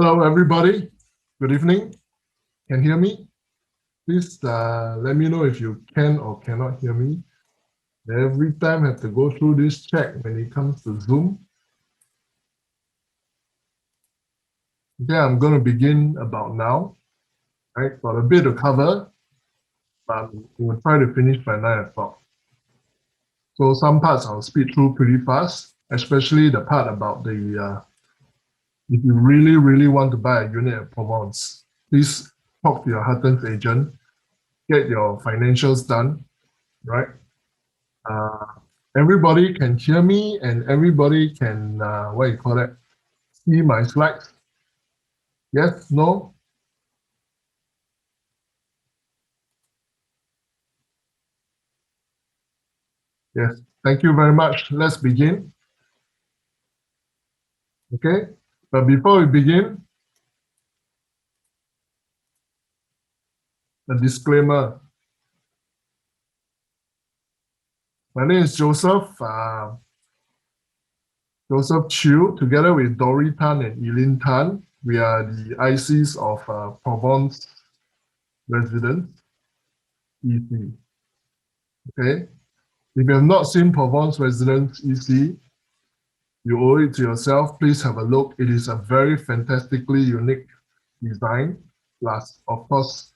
Hello, everybody. Good evening. Can hear me? Please let me know if you can or cannot hear me. Every time I have to go through this check when it comes to Zoom. Okay, I'm going to begin about now. Right, got a bit to cover, but we'll try to finish by 9 o'clock. So some parts I'll speed through pretty fast, especially the part about the if you really want to buy a unit at Provence, please talk to your Hutton's agent, get your financials done, right? Uh, everybody can hear me and everybody can, what you call that, see my slides? Yes, no? Yes, thank you very much. Let's begin. Okay, but before we begin, a disclaimer. My name is Joseph, Joseph Chew, together with Dory Tan and Eileen Tan. We are the ICs of Provence Residence, EC. Okay, if you have not seen Provence Residence, EC, you owe it to yourself. Please have a look. It is a very fantastically unique design. Plus, of course,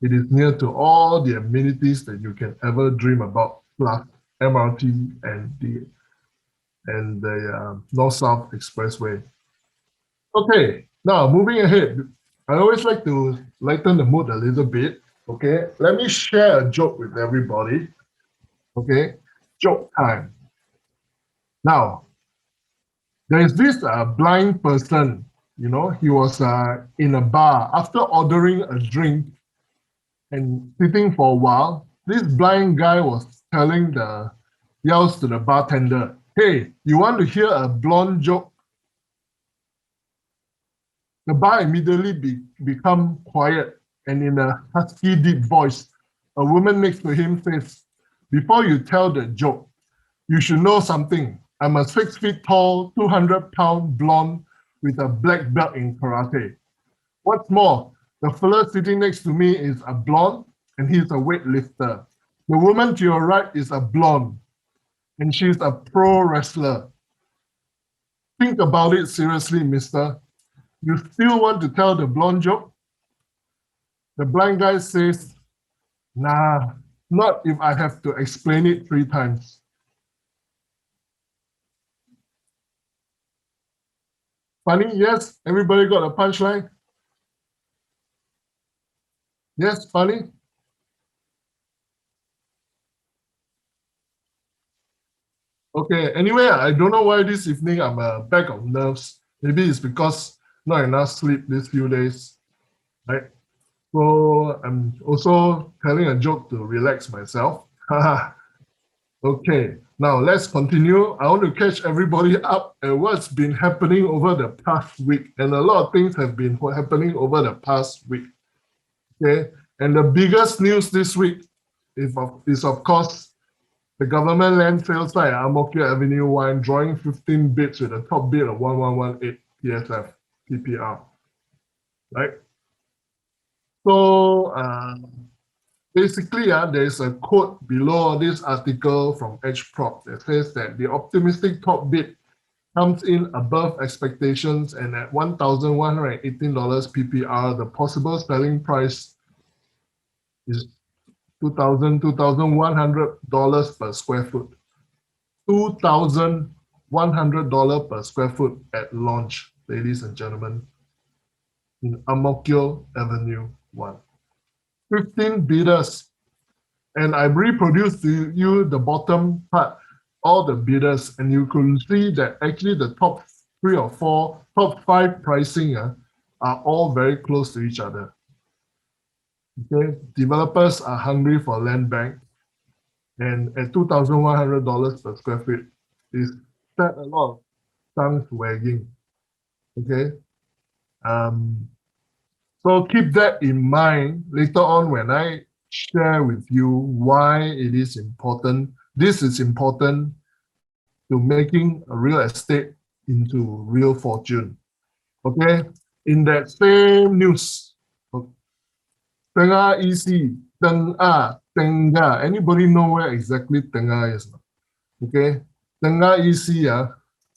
it is near to all the amenities that you can ever dream about, plus MRT and the North-South Expressway. Okay, now moving ahead. I always like to lighten the mood a little bit. Okay, let me share a joke with everybody. Okay, joke time. Now, there is this blind person, he was in a bar after ordering a drink and sitting for a while. This blind guy was yells to the bartender, "Hey, you want to hear a blonde joke?" The bar immediately become quiet, and in a husky, deep voice, a woman next to him says, "Before you tell the joke, you should know something. I'm a 6 feet tall, 200-pound blonde with a black belt in karate. What's more, the fella sitting next to me is a blonde and he's a weightlifter. The woman to your right is a blonde and she's a pro wrestler. Think about it seriously, mister. You still want to tell the blonde joke?" The blind guy says, "Nah, not if I have to explain it 3 times." Funny? Yes? Everybody got a punchline? Yes, funny? Okay, anyway, I don't know why this evening I'm a bag of nerves. Maybe it's because not enough sleep these few days, right? So I'm also telling a joke to relax myself. Okay, now let's continue. I want to catch everybody up at what's been happening over the past week. And a lot of things have been happening over the past week. Okay, and the biggest news this week is of course the government land sale site at Ang Mo Kio Avenue 1 drawing 15 bids with a top bid of 1118 PSF PPR, right? So basically, there's a quote below this article from EdgeProp that says that the optimistic top bid comes in above expectations, and at $1,118 PPR, the possible selling price is $2,100 per square foot. $2,100 per square foot at launch, ladies and gentlemen, in Ang Mo Kio Avenue 1. 15 bidders. And I reproduced to you the bottom part, all the bidders, and you could see that actually the top 5 pricing are all very close to each other. Okay, developers are hungry for land bank, and at $2,100 per square feet is set a lot of tongues wagging. Okay, so keep that in mind later on when I share with you why it is important. This is important to making a real estate into real fortune. Okay, in that same news, Tengah EC, Tengah. Anybody know where exactly Tengah is? Okay, Tengah EC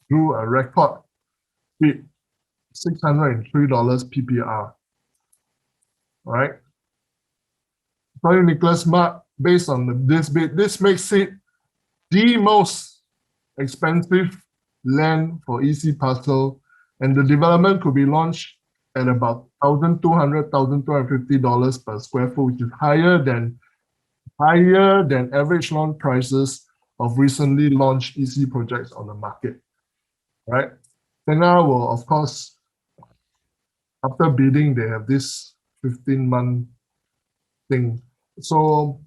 grew a record bid, $603 PPR. All right. Sorry, Nicholas Mark, based on this bid, this makes it the most expensive land for EC parcel, and the development could be launched at about $1,200, $1,250 per square foot, which is higher than average launch prices of recently launched EC projects on the market. Right? Tengah will, of course, after bidding, they have this 15-month thing. So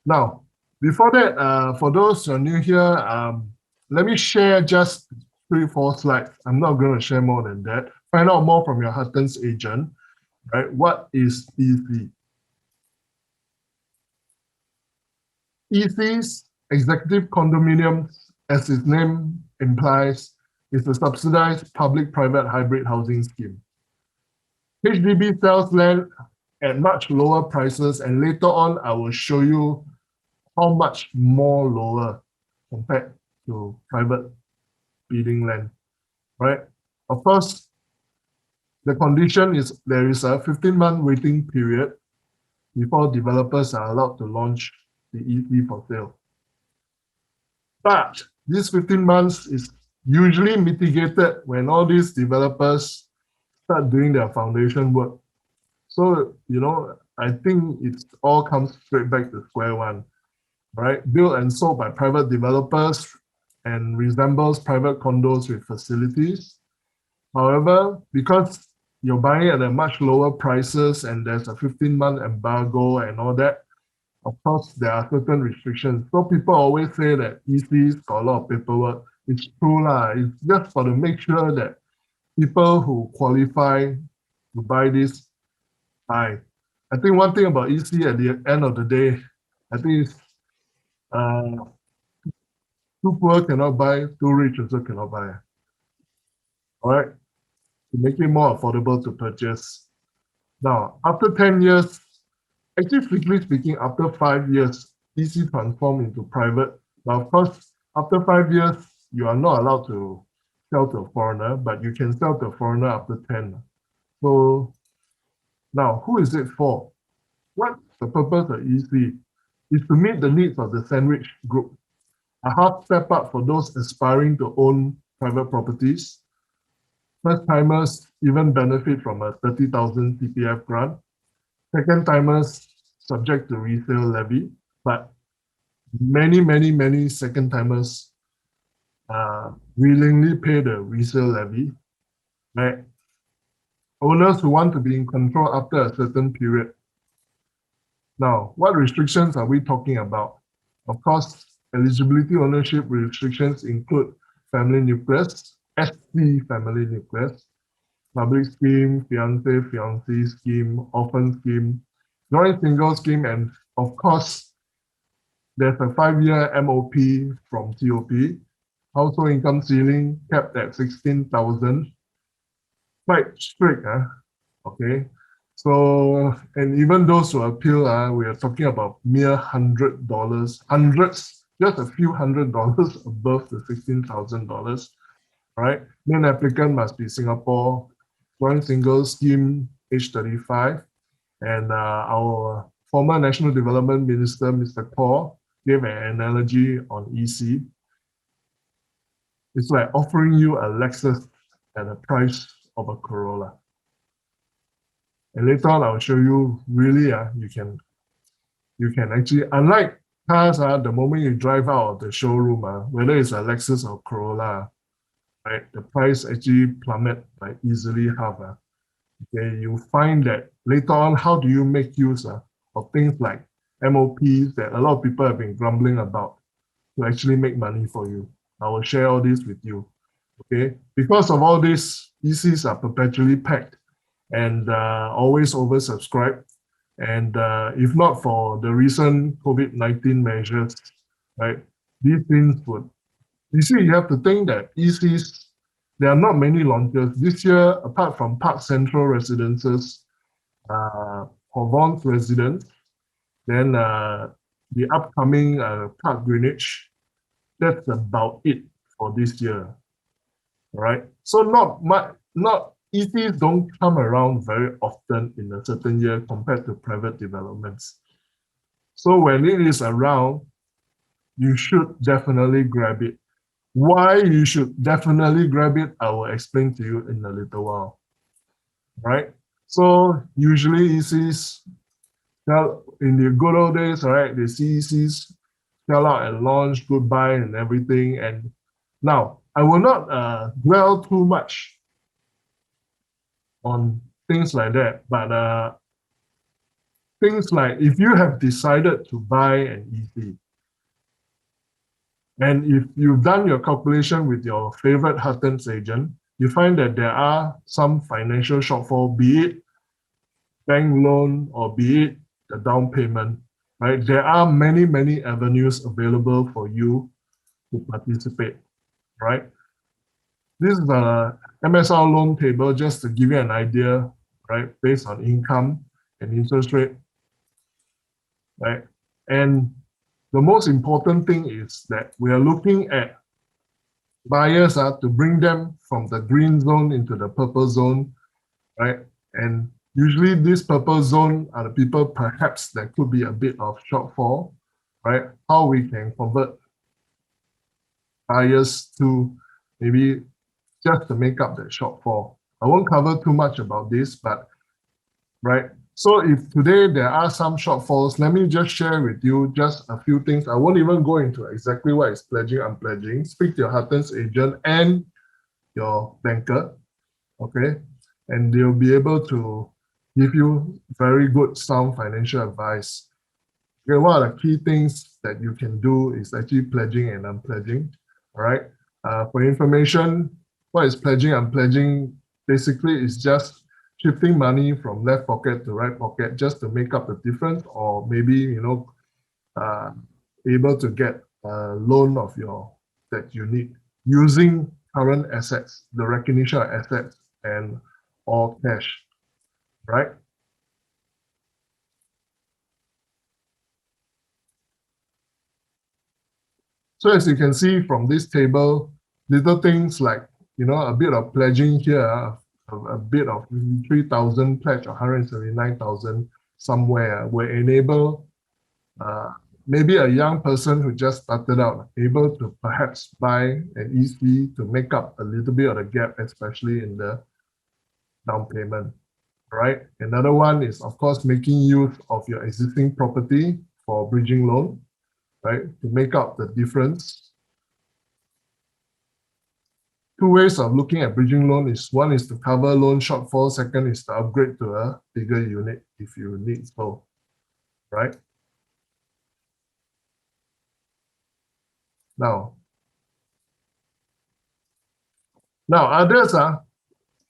now, before that, for those who are new here, let me share just 3-4 slides. I'm not going to share more than that. Find out more from your Hutton's agent. Right? What is EC? EC's executive condominiums, as its name implies, is a subsidized public-private hybrid housing scheme. HDB sells land at much lower prices, and later on, I will show you how much more lower compared to private bidding land, right? Of course, the condition is there is a 15-month waiting period before developers are allowed to launch the EC for sale. But this 15 months is usually mitigated when all these developers start doing their foundation work. So, I think it all comes straight back to square one, right? Built and sold by private developers and resembles private condos with facilities. However, because you're buying at a much lower prices and there's a 15-month embargo and all that, of course, there are certain restrictions. So people always say that EC's got a lot of paperwork. It's true lah. It's just for to make sure that people who qualify to buy this buy. I think one thing about EC at the end of the day, I think it's too poor cannot buy, too rich also cannot buy. All right, to make it more affordable to purchase. Now, after 10 years, actually, strictly speaking, after 5 years, EC transformed into private. But of course, after 5 years, you are not allowed to sell to a foreigner, but you can sell to a foreigner after 10. So now, who is it for? What's the purpose of EC? It's to meet the needs of the sandwich group. A hard step up for those aspiring to own private properties. First-timers even benefit from a 30,000 CPF grant. Second-timers subject to resale levy, but many second-timers willingly pay the resale levy. Right? Owners who want to be in control after a certain period. Now, what restrictions are we talking about? Of course, eligibility ownership restrictions include family nucleus, SC family nucleus, public scheme, fiancé scheme, orphan scheme, joint single scheme, and of course, there's a 5-year MOP from COP, household income ceiling capped at 16,000. Quite strict, okay? So, and even those who appeal, we are talking about mere hundreds, just a few $100 above the $16,000, right? Main applicant must be Singapore, joint single scheme, age 35. And our former National Development Minister, Mr. Kaur, gave an analogy on EC. It's like offering you a Lexus at the price of a Corolla. And later on, I'll show you really, you can actually, unlike cars, the moment you drive out of the showroom, whether it's a Lexus or Corolla, right, the price actually plummet by easily half. Okay, you find that later on, how do you make use of things like MOPs that a lot of people have been grumbling about to actually make money for you? I will share all this with you. Okay, because of all this, ECs are perpetually packed and always oversubscribed. And if not for the recent COVID-19 measures, right, these things would, you see, you have to think that ECs, there are not many launches. This year, apart from Park Central Residences, Provence Residence, then the upcoming Park Greenwich, that's about it for this year. All right. So not ECs don't come around very often in a certain year compared to private developments. So when it is around, you should definitely grab it. Why you should definitely grab it, I will explain to you in a little while. Right? So usually ECs sell in the good old days, all right, the CECs sell out and launch, goodbye and everything. And now I will not dwell too much on things like that, but things like if you have decided to buy an EC, and if you've done your calculation with your favorite Huttons agent, you find that there are some financial shortfall, be it bank loan or be it the down payment, right? There are many, many avenues available for you to participate, right? This is a MSR loan table just to give you an idea, right? Based on income and interest rate, right? And the most important thing is that we are looking at buyers to bring them from the green zone into the purple zone, right? And usually this purple zone are the people perhaps that could be a bit of shortfall, right? How we can convert buyers to maybe just to make up that shortfall. I won't cover too much about this, but right. So if today there are some shortfalls, let me just share with you just a few things. I won't even go into exactly what is pledging, unpledging. Speak to your Huttons agent and your banker, okay? And they'll be able to give you very good, sound financial advice. Okay, one of the key things that you can do is actually pledging and unpledging, all right? For information, what is pledging, unpledging? Basically, it's just shifting money from left pocket to right pocket just to make up the difference, or maybe, able to get a loan of that you need using current assets, the recognition of assets and or cash, right? So as you can see from this table, little things like, a bit of pledging here, a bit of 3,000 pledge or 179,000 somewhere will enable maybe a young person who just started out able to perhaps buy an EC to make up a little bit of the gap, especially in the down payment, right? Another one is, of course, making use of your existing property for bridging loan, right? To make up the difference. Two ways of looking at bridging loan is one is to cover loan shortfall, second is to upgrade to a bigger unit if you need so, right? Now others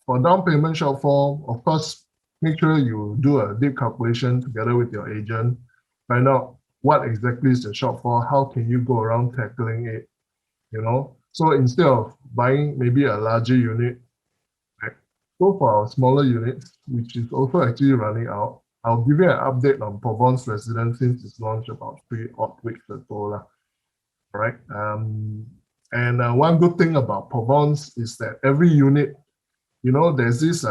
for down payment shortfall, of course, make sure you do a deep calculation together with your agent, find out what exactly is the shortfall, how can you go around tackling it, So instead of buying maybe a larger unit, right, go for our smaller units, which is also actually running out. I'll give you an update on Provence Residence since it's launched about 3 odd weeks ago. Right? And one good thing about Provence is that every unit, there's this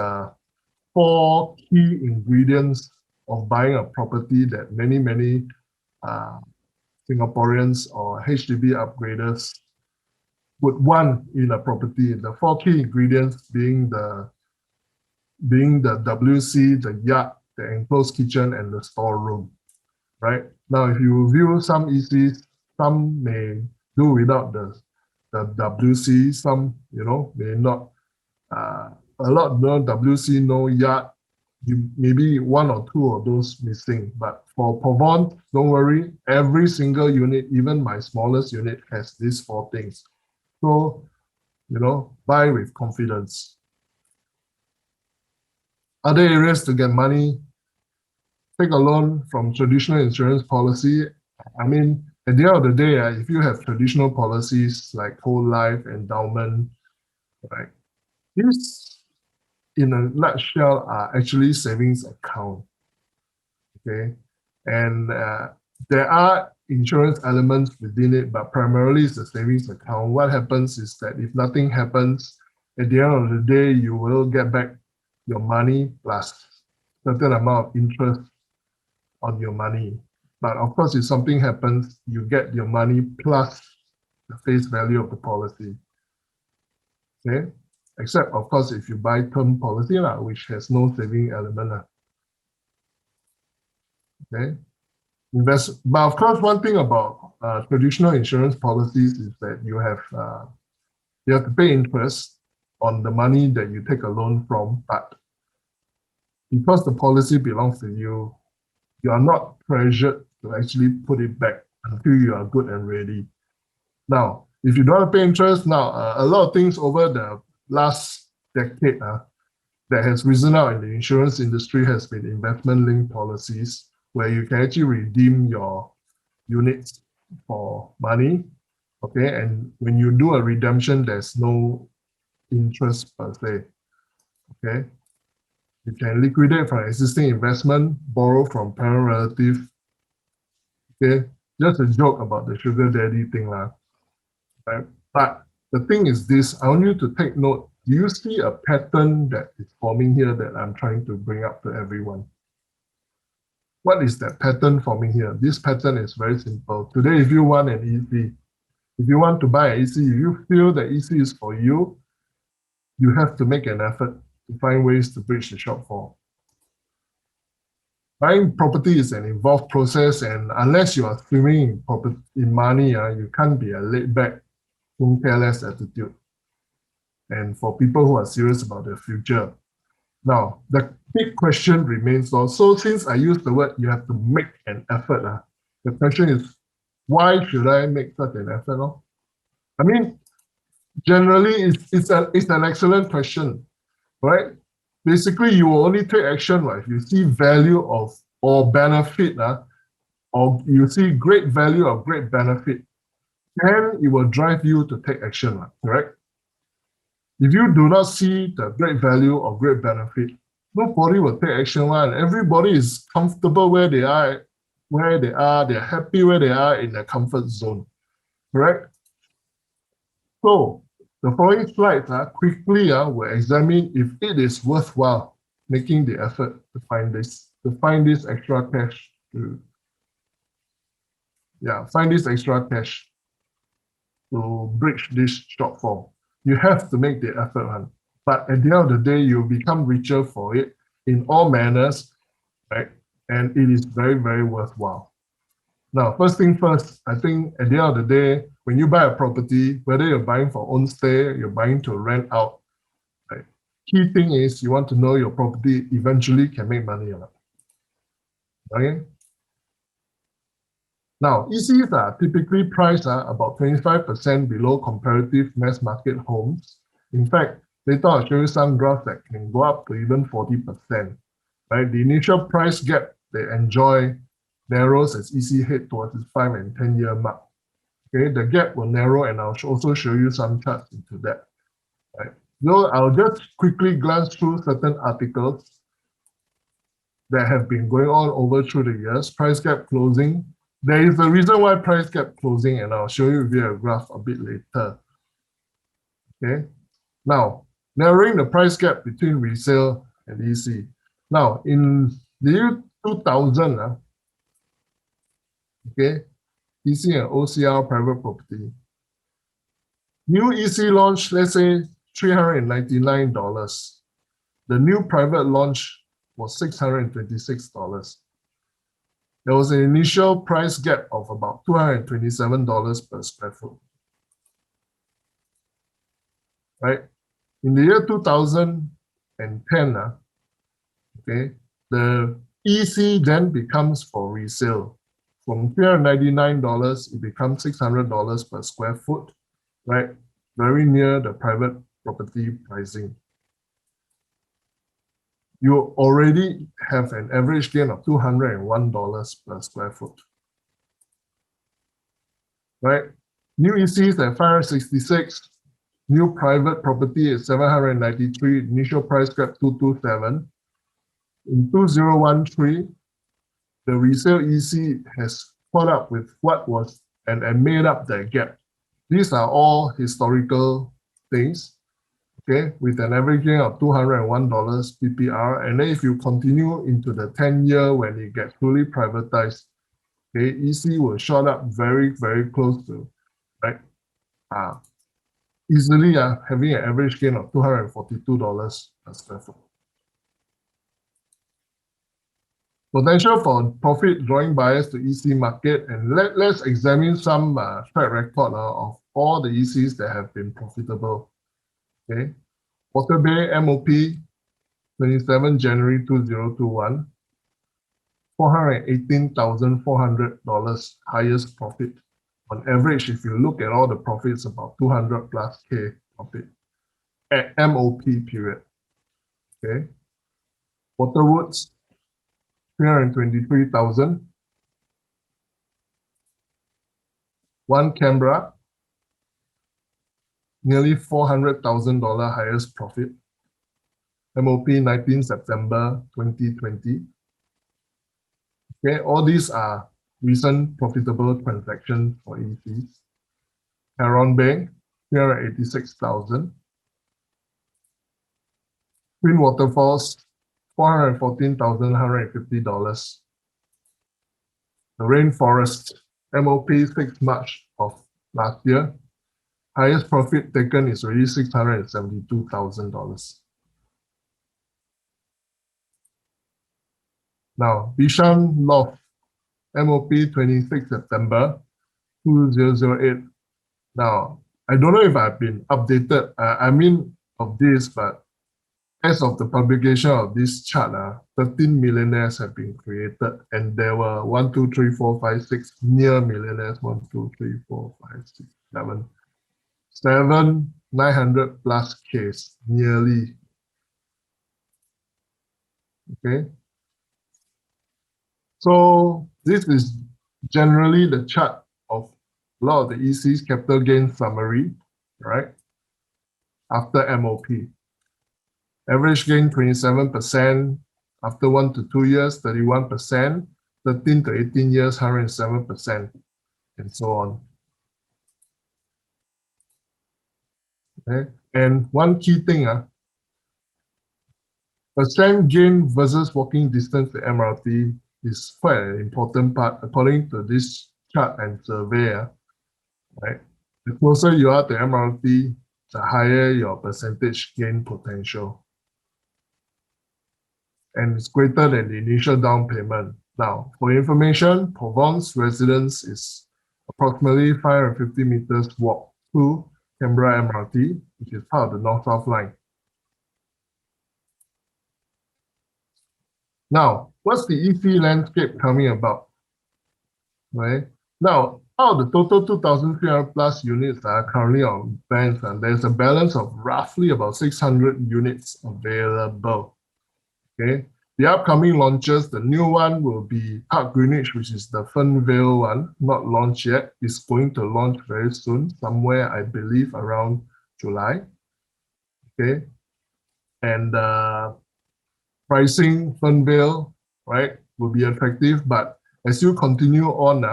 4 key ingredients of buying a property that many Singaporeans or HDB upgraders would want in a property. The 4 key ingredients being the WC, the yard, the enclosed kitchen, and the storeroom. Right? Now, if you view some ECs, some may do without the WC, some, may not. A lot no WC, no yard, maybe 1 or 2 of those missing. But for Provence, don't worry, every single unit, even my smallest unit, has these 4 things. So, buy with confidence. Other areas to get money, take a loan from traditional insurance policy. I mean, at the end of the day, if you have traditional policies like whole life, endowment, right, These, in a nutshell, are actually savings account. Okay, and there are insurance elements within it, but primarily it's a savings account. What happens is that if nothing happens, at the end of the day, you will get back your money plus certain amount of interest on your money. But of course, if something happens, you get your money plus the face value of the policy. Okay, except of course if you buy term policy, which has no saving element. Okay. But of course, one thing about traditional insurance policies is that you have to pay interest on the money that you take a loan from, but because the policy belongs to you, you are not pressured to actually put it back until you are good and ready. Now, if you don't want to pay interest, now a lot of things over the last decade that has risen out in the insurance industry has been investment-linked policies, where you can actually redeem your units for money, okay? And when you do a redemption, there's no interest per se, okay? You can liquidate from existing investment, borrow from parent relative, okay? Just a joke about the sugar daddy thing, right? But the thing is this, I want you to take note. Do you see a pattern that is forming here that I'm trying to bring up to everyone? What is that pattern forming here? This pattern is very simple. Today, if you want an EC, if you want to buy an EC, if you feel that EC is for you, you have to make an effort to find ways to bridge the shortfall. Buying property is an involved process, and unless you are swimming in money, you can't be a laid-back, don't care less attitude. And for people who are serious about their future. Now, the big question remains, so since I use the word you have to make an effort, the question is, why should I make such an effort? I mean, generally, it's an excellent question, right? Basically, you will only take action if you see value of or benefit, or you see great value or great benefit, then it will drive you to take action, correct? If you do not see the great value or great benefit, nobody will take action. Everybody is comfortable where they are, they're happy where they are in their comfort zone, correct? So the following slides quickly will examine if it is worthwhile making the effort to find this extra cash find this extra cash to bridge this shortfall. You have to make the effort, but at the end of the day, you become richer for it in all manners, right? And it is very, very worthwhile. Now, first thing first, I think at the end of the day, when you buy a property, whether you're buying for own stay, you're buying to rent out, right? Key thing is you want to know your property eventually can make money or not. Okay? Now, ECs are typically priced about 25% below comparative mass market homes. In fact, later I'll show you some graphs that can go up to even 40%. Right? The initial price gap they enjoy narrows as EC head towards its 5 and 10-year mark. Okay, the gap will narrow, and I'll also show you some charts into that. Right? So I'll just quickly glance through certain articles that have been going on over through the years. Price gap closing. There is a reason why price gap closing, and I'll show you via a graph a bit later. Okay. Now, narrowing the price gap between resale and EC. Now, in the year 2000, okay, EC and OCR private property. New EC launch, let's say $399. The new private launch was $626. There was an initial price gap of about $227 per square foot. Right? In the year 2010, okay, the EC then becomes for resale. From $399, it becomes $600 per square foot, right? Very near the private property pricing. You already have an average gain of $201 per square foot, right? New ECs at 566, New private property is 793, initial price cap 227. In 2013, the resale EC has caught up with what was and made up that gap. These are all historical things, okay, with an average gain of $201 PPR. And then if you continue into the 10-year when it gets fully privatized, okay, EC will shot up very, very close to, right, easily having an average gain of $242 per square foot. Potential for profit drawing buyers to EC market, and let's examine some track record of all the ECs that have been profitable. Okay, Water Bay MOP, 27 January 2021, $418,400 highest profit. On average, if you look at all the profits, about 200 plus K profit at MOP period. Okay, Waterwoods, 323,000. One Canberra, nearly $400,000 highest profit. MOP 19 September 2020. Okay, all these are recent profitable transactions for ECs. Heron Bay, 386,000. Twin Waterfalls, $414,150. The Rainforest, MOP 6 March of last year. Highest profit taken is already $672,000. Now, Bishan Loft, MOP 26 September 2008. Now, I don't know if I've been updated, of this, but as of the publication of this chart, 13 millionaires have been created, and there were 1, 2, 3, 4, 5, 6 near millionaires. 1, 2, 3, 4, 5, 6, 7, 900 plus Ks, nearly. Okay. So this is generally the chart of a lot of the EC's capital gain summary, right? After MOP. Average gain 27%, after 1 to 2 years, 31%, 13 to 18 years, 107%, and so on. Okay. And one key thing, percent gain versus walking distance to MRT is quite an important part according to this chart and survey, right? The closer you are to MRT, the higher your percentage gain potential. And it's greater than the initial down payment. Now, for information, Provence residence is approximately 550 meters walk to Canberra MRT, which is part of the North-South line. Now, what's the EC landscape coming about? Right? Now, out of the total 2,300 plus units that are currently on banks, and there's a balance of roughly about 600 units available. Okay, the upcoming launches, the new one will be Park Greenwich, which is the Fernvale one, not launched yet. It's going to launch very soon, somewhere I believe around July. Okay, and pricing Fernvale, right, will be attractive, but as you continue on,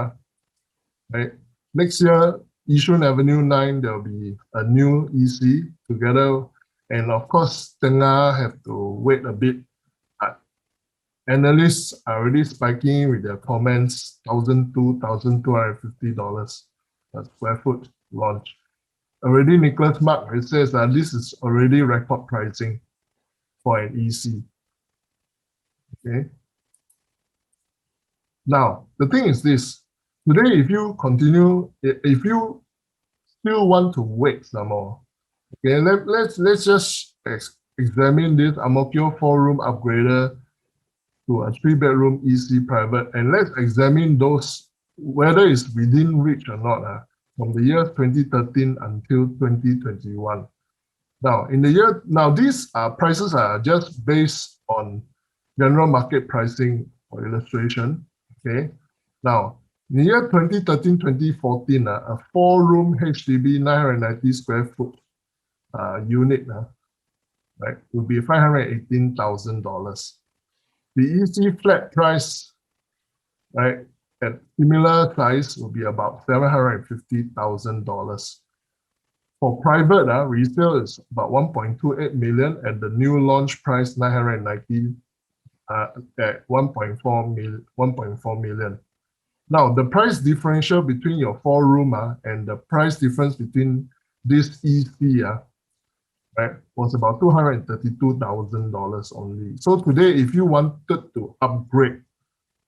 right, next year, Yishun Avenue 9, there'll be a new EC together, and of course, Tengah have to wait a bit. Analysts are already spiking with their comments, $1,200, $1,250 per square foot launch. Already Nicholas Mark says that this is already record pricing for an EC. Okay. Now, the thing is this, today, if you still want to wait some more, okay, let's just examine this Ang Mo Kio 4-room upgrader to a 3-bedroom EC private, and let's examine those, whether it's within reach or not, from the year 2013 until 2021. Now, these prices are just based on general market pricing for illustration. Okay. Now, in the year 2013-2014, a 4-room HDB 990 square foot unit, right, will be $518,000. The EC flat price, right, at similar size will be about $750,000. For private, resale is about 1.28 million, and the new launch price 990 at 1.4 million. Now, the price differential between your 4-room and the price difference between this EC right, was about $232,000 only. So today, if you wanted to upgrade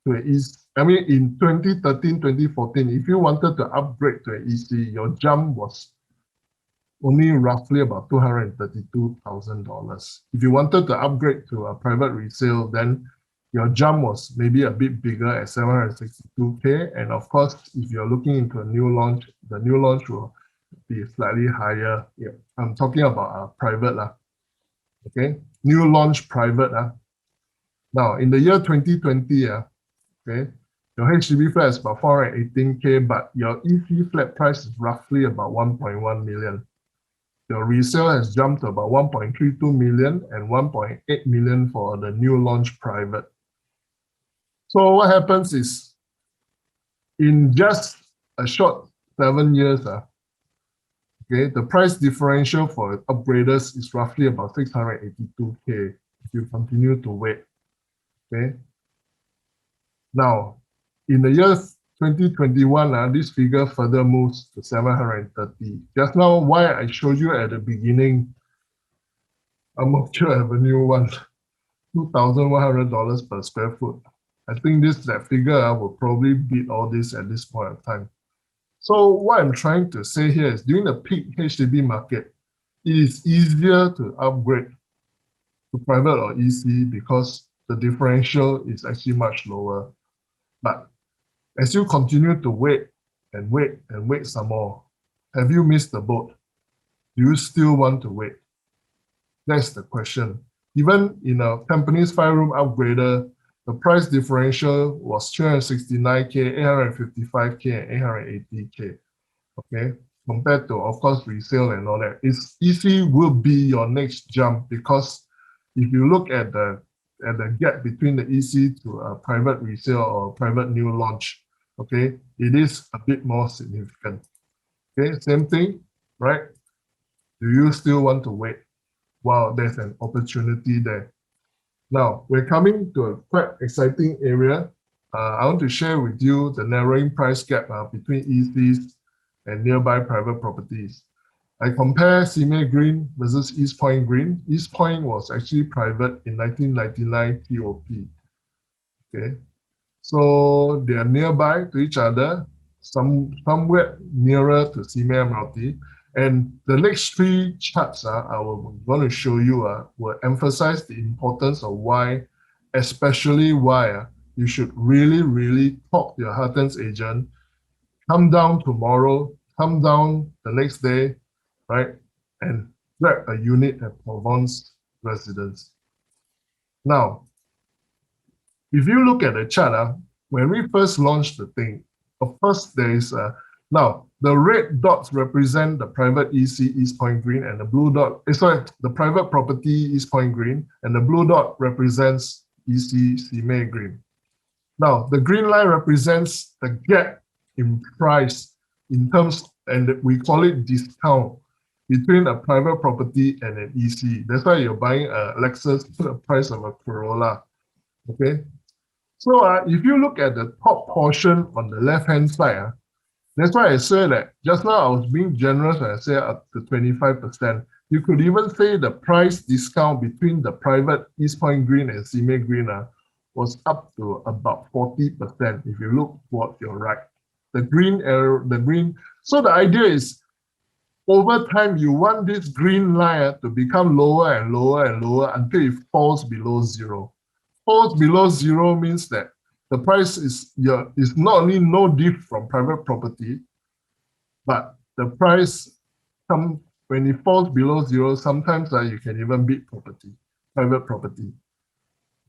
to an EC, I mean, in 2013, 2014, if you wanted to upgrade to an EC, your jump was only roughly about $232,000. If you wanted to upgrade to a private resale, then your jump was maybe a bit bigger at 762K. And of course, if you're looking into a new launch, the new launch will be slightly higher. Yeah, I'm talking about private. Okay, new launch private. Now, in the year 2020, okay, your HDB flat is about 418K, but your EC flat price is roughly about 1.1 million. Your resale has jumped to about 1.32 million and 1.8 million for the new launch private. So what happens is, in just a short 7 years, okay, the price differential for upgraders is roughly about 682K if you continue to wait. Okay. Now, in the year 2021, this figure further moves to 730. Just now, why I showed you at the beginning, Ang Mo Kio Avenue 1, $2,100 per square foot. I think that figure will probably beat all this at this point of time. So what I'm trying to say here is, during the peak HDB market, it is easier to upgrade to private or EC because the differential is actually much lower. But as you continue to wait and wait and wait some more, have you missed the boat? Do you still want to wait? That's the question. Even in a Tampines 5-room upgrader, the price differential was 369K, 855K, and 880K. Okay, compared to, of course, resale and all that. EC will be your next jump, because if you look at the gap between the EC to a private resale or private new launch, okay, it is a bit more significant. Okay, same thing, right? Do you still want to wait? Wow, there's an opportunity there. Now, we're coming to a quite exciting area. I want to share with you the narrowing price gap between ECs and nearby private properties. I compare Simei Green versus East Point Green. East Point was actually private in 1999 TOP. Okay, so they are nearby to each other, somewhere nearer to Simei MRT. And the next 3 charts I'm going to show you will emphasize the importance of why, especially why you should really, really talk to your Heartlands agent. Come down tomorrow, come down the next day, right? And grab a unit at Provence residence. Now, if you look at the chart, when we first launched the thing, of course, there is now the red dots represent the private EC East Point Green, and the blue dot, the private property East Point Green, and the blue dot represents EC Simei Green. Now, the green line represents the gap in price in terms, and we call it discount, between a private property and an EC. That's why you're buying a Lexus for the price of a Corolla. Okay. So if you look at the top portion on the left-hand side, that's why I said that just now I was being generous when I said up to 25%. You could even say the price discount between the private East Point Green and Simei Green was up to about 40% if you look towards your right. The green arrow, the green. So the idea is, over time, you want this green line to become lower and lower and lower until it falls below zero. Falls below zero means that the price is not only no diff from private property, but the price, when it falls below zero, sometimes you can even beat private property.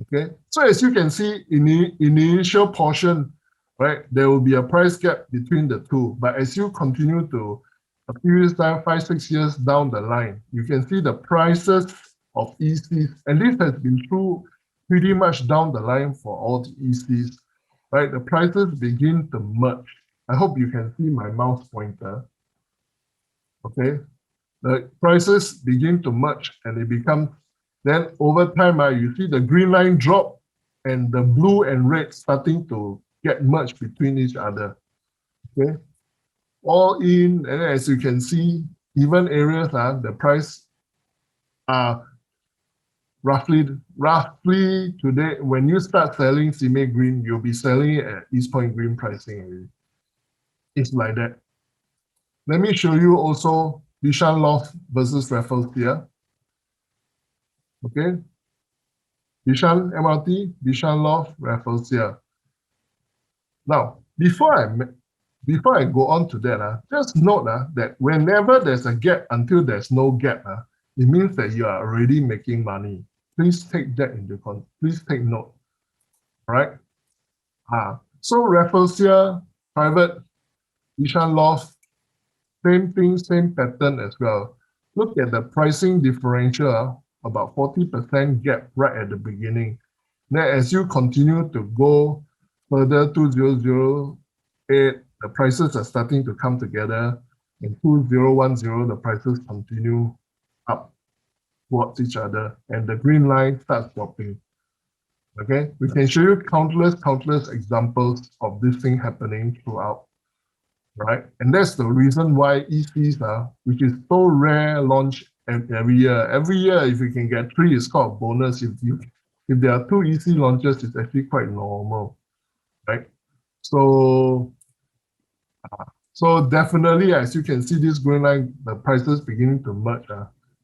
Okay, so as you can see in the initial portion, right, there will be a price gap between the two. But as you continue to a few years down, 5, 6 years down the line, you can see the prices of ECs, and this has been true pretty much down the line for all the ECs, right? The prices begin to merge. I hope you can see my mouse pointer. Okay, the prices begin to merge and it becomes, then over time, you see the green line drop and the blue and red starting to get merged between each other. Okay, all in, and as you can see, even areas, the price are roughly today, when you start selling Simei Green, you'll be selling it at East Point Green pricing already. It's like that. Let me show you also Bishan Loft versus Raffles here. Okay, Bishan MRT, Bishan Loft, Raffles here. Now, before I go on to that, just note that whenever there's a gap until there's no gap, it means that you are already making money. Please take that into account. Please take note. All right. So Raffles here, private, Bishan Loft, same thing, same pattern as well. Look at the pricing differential, about 40% gap right at the beginning. Then as you continue to go further, 2008, the prices are starting to come together. In 2010, the prices continue up towards each other, and the green line starts dropping. Okay, we can show you countless examples of this thing happening throughout, right? And that's the reason why ECs, which is so rare, launch every year. Every year, if you can get 3, it's called a bonus. If there are 2 EC launches, it's actually quite normal, right? So definitely, as you can see, this green line, the prices beginning to merge,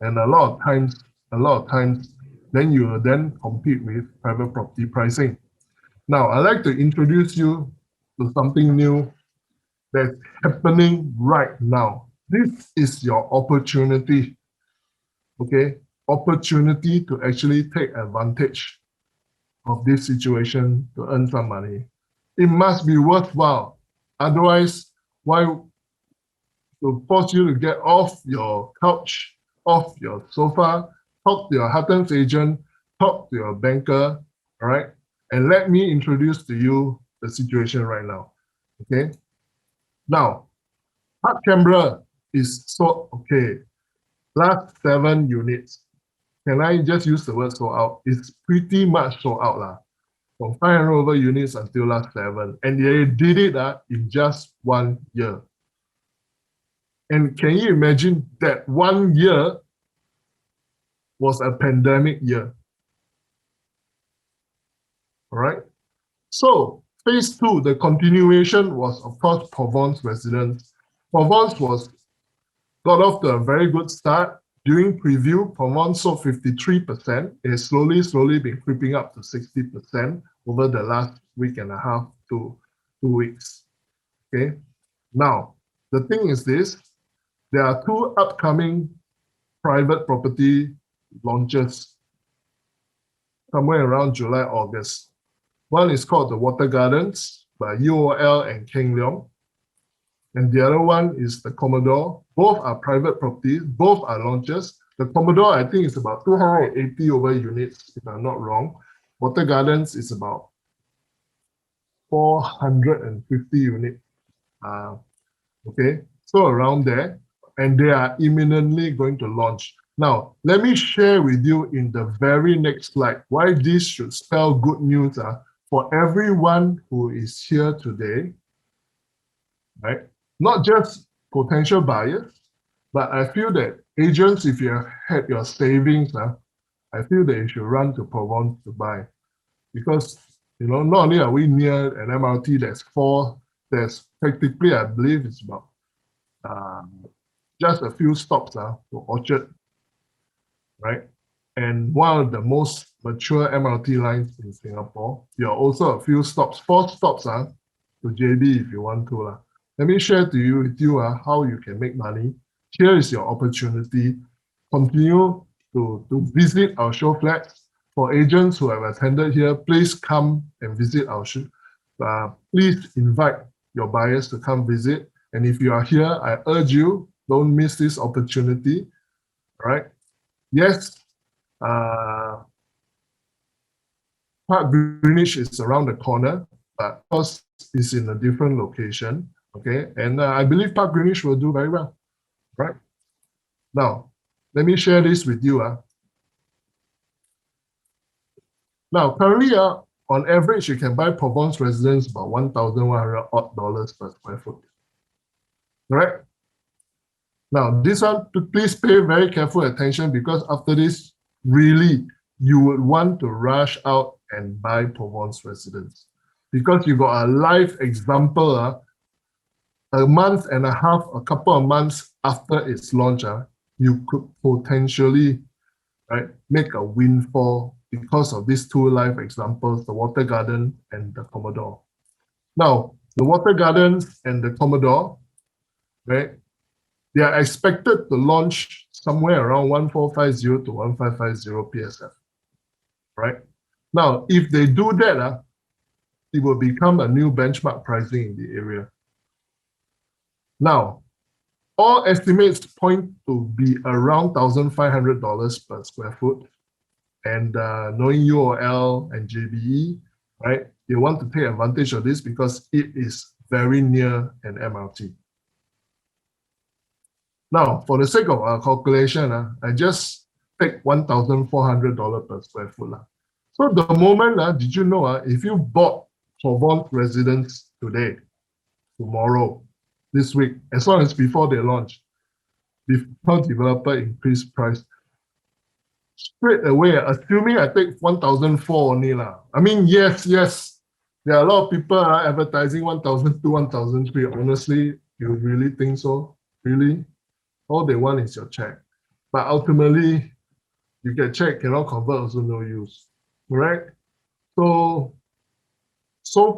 and a lot of times, then you then compete with private property pricing. Now, I'd like to introduce you to something new that's happening right now. This is your opportunity, okay? Opportunity to actually take advantage of this situation to earn some money. It must be worthwhile. Otherwise, why to force you to get off your couch, off your sofa, talk to your Hutton's agent, talk to your banker, all right? And let me introduce to you the situation right now, okay? Now, Park Canberra is sold, okay, last 7 units. Can I just use the word sold out? It's pretty much sold out from 500 over units until last 7. And they did it in just 1 year. And can you imagine that 1 year was a pandemic year? All right. So phase 2, the continuation was, of course, Provence residents. Provence got off to a very good start. During preview, Provence sold 53%. It has slowly been creeping up to 60% over the last week and a half to 2 weeks. Okay. Now, the thing is this, there are 2 upcoming private property launches somewhere around July, August. One is called the Water Gardens by UOL and Keng Leong. And the other one is the Commodore. Both are private properties, both are launches. The Commodore, I think, is about 280 over units, if I'm not wrong. Water Gardens is about 450 units. Okay, so around there. And they are imminently going to launch. Now, let me share with you in the very next slide why this should spell good news for everyone who is here today, right? Not just potential buyers, but I feel that agents, if you have had your savings, I feel that you should run to Provence to buy. Because, not only are we near an MRT there's practically, I believe it's about just a few stops to Orchard, right? And one of the most mature MRT lines in Singapore. There are also a few stops, 4 stops to JB if you want to. Let me share with you how you can make money. Here is your opportunity. Continue to visit our show flats. For agents who have attended here, please come and visit our show. Please invite your buyers to come visit. And if you are here, I urge you Don't miss this opportunity, right? Yes, Park Greenwich is around the corner, but of course it's in a different location, okay? And I believe Park Greenwich will do very well, right? Now, let me share this with you. Now, currently, on average, you can buy Provence residence about $1,100 odd per square foot. Correct? Now, this one, please pay very careful attention because after this, really, you would want to rush out and buy Provence residence because you got a live example a month and a half, a couple of months after its launch, you could potentially make a windfall because of these two live examples, the Water Garden and the Commodore. Now, the Water Gardens and the Commodore, right? They are expected to launch somewhere around 1450 to 1550 PSF, right? Now, if they do that, it will become a new benchmark pricing in the area. Now, all estimates point to be around $1,500 per square foot. And knowing UOL and JBE, right, they want to take advantage of this because it is very near an MRT. Now, for the sake of our calculation, I just take $1,400 per square foot. So the moment, did you know, if you bought Provence residence today, tomorrow, this week, as long as before they launch, before developer increase price, straight away, assuming I take 1,004 only. I mean, yes, there are a lot of people advertising 1,002, 1,003. Honestly, you really think so? Really? All they want is your check. But ultimately, you get check, cannot convert, also no use. Right? So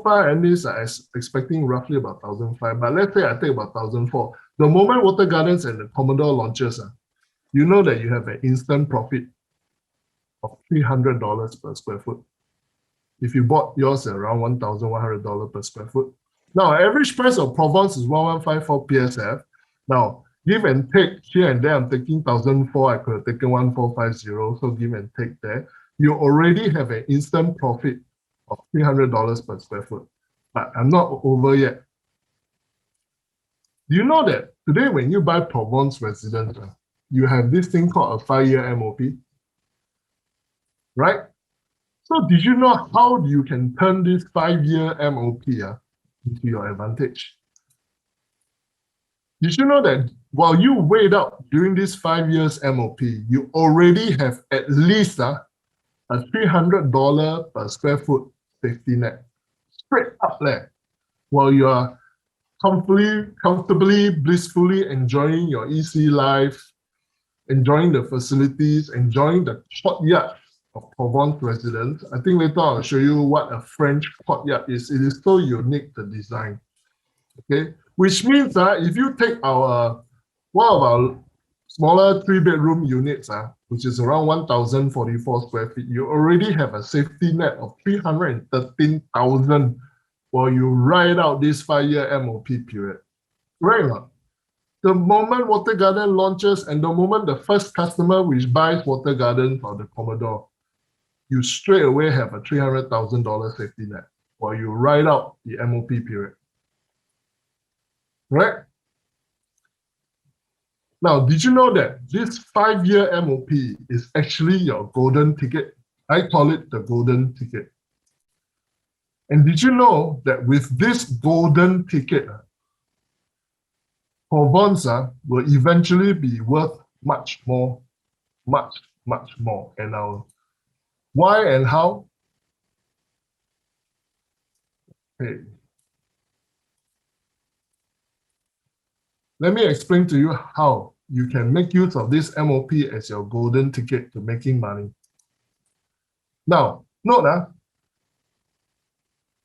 far, at least I'm expecting roughly about 1,005. But let's say I take about 1,004. The moment Water Gardens and the Commodore launches, you know that you have an instant profit of $300 per square foot. If you bought yours at around $1,100 per square foot. Now, average price of Provence is 1,154 PSF. Now, give and take here and there, I'm taking 1,004. I could have taken 1,450. So give and take there. You already have an instant profit of $300 per square foot. But I'm not over yet. Do you know that today when you buy Provence residence, you have this thing called a 5-year MOP? Right? So did you know how you can turn this 5-year MOP into your advantage? Did you know that while you wait out during this 5 years MOP, you already have at least a $300 per square foot safety net straight up there while you are comfortably, blissfully enjoying your EC life, enjoying the facilities, enjoying the courtyard of Provence residence. I think later I'll show you what a French courtyard is. It is so unique, the design. Okay, which means if you take one of our smaller 3-bedroom units, which is around 1,044 square feet, you already have a safety net of 313,000 while you ride out this 5-year MOP period. Right now, the moment Water Garden launches and the moment the first customer which buys Water Garden for the Commodore, you straight away have a $300,000 safety net while you ride out the MOP period. Right? Now, did you know that this 5-year MOP is actually your golden ticket? I call it the golden ticket. And did you know that with this golden ticket, Provence will eventually be worth much more, much more. And why and how? Okay. Let me explain to you how you can make use of this MOP as your golden ticket to making money. Now, note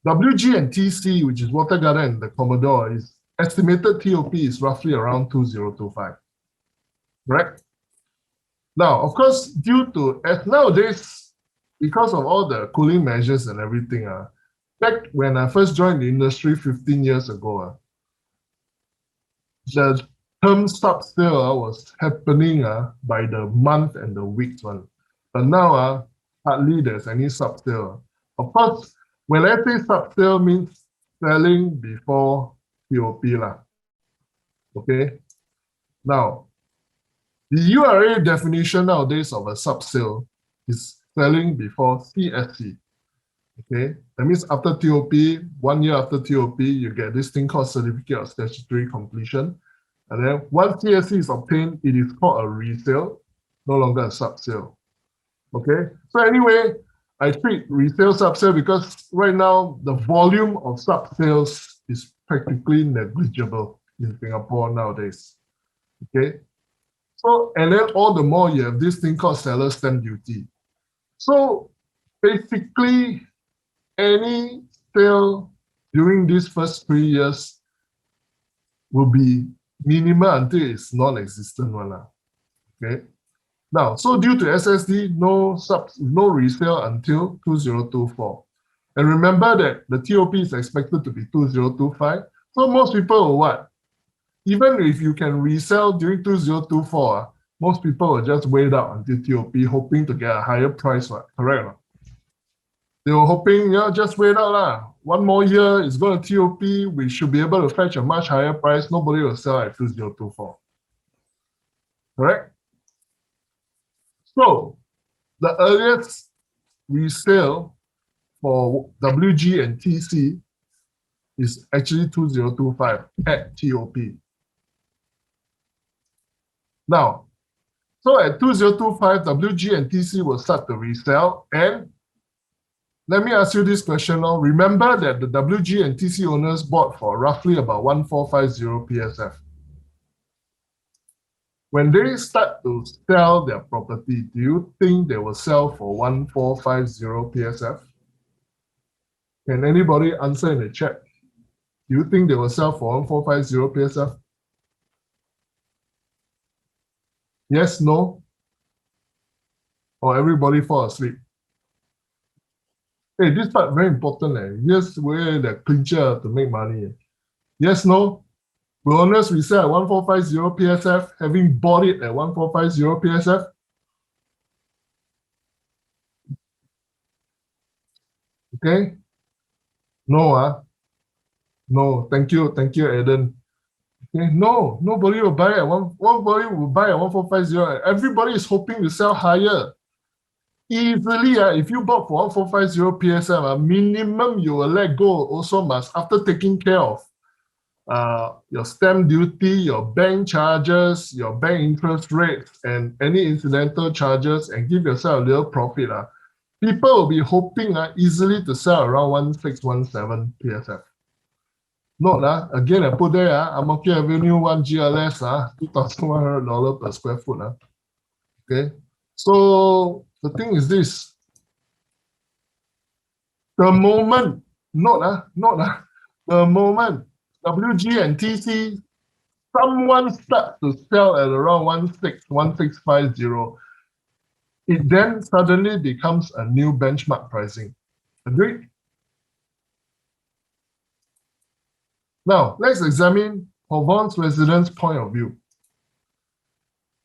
WG and TC, which is Water Garden and the Commodore, is estimated TOP is roughly around 2025. Correct? Now, of course, due to nowadays, because of all the cooling measures and everything, back when I first joined the industry 15 years ago, the term sub-sale was happening by the month and the weeks one. But now, hardly there's any sub-sale. Of course, when I say sub-sale means selling before TOP lah. Okay. Now, the URA definition nowadays of a sub-sale is selling before CSC. Okay, that means after TOP, 1 year after TOP, you get this thing called Certificate of Statutory Completion. And then once CSC is obtained, it is called a resale, no longer a sub-sale. Okay, so anyway, I treat resale sub-sale because right now the volume of sub-sales is practically negligible in Singapore nowadays. Okay, so and then all the more you have this thing called seller stamp duty. So basically, any sale during these first 3 years will be minimal until it's non-existent one. Okay. Now, so due to SSD, no resale until 2024. And remember that the TOP is expected to be 2025. So most people will what? Even if you can resell during 2024, most people will just wait out until TOP, hoping to get a higher price, right? Correct? Right? They were hoping, just wait out lah. 1 more year, it's going to TOP, we should be able to fetch a much higher price. Nobody will sell at 2024. Correct? So, the earliest resale for WG and TC is actually 2025 at TOP. Now, so at 2025, WG and TC will start to resell. And let me ask you this question now. Remember that the WG and TC owners bought for roughly about 1450 PSF. When they start to sell their property, do you think they will sell for 1450 PSF? Can anybody answer in the chat? Do you think they will sell for 1450 PSF? Yes, no? Or everybody fall asleep? Hey, this part very important. Here's where the clincher to make money. Yes, no? Will owners resell at 1450 PSF, having bought it at 1450 PSF? Okay? No, no. Thank you, Eden. Okay, no, nobody will buy at nobody will buy at 1450. Everybody is hoping to sell higher. Easily, if you bought for 1450 PSF, minimum you will let go also must, after taking care of your stamp duty, your bank charges, your bank interest rates, and any incidental charges, and give yourself a little profit. People will be hoping easily to sell around 1617 PSF. Note, again, I put there, Ang Mo Kio Avenue 1 GLS, $2,100 per square foot. Okay, so the thing is this. The moment, the moment WG and TC, someone starts to sell at around 1650, it then suddenly becomes a new benchmark pricing. Agreed? Now, let's examine Provence residents' point of view.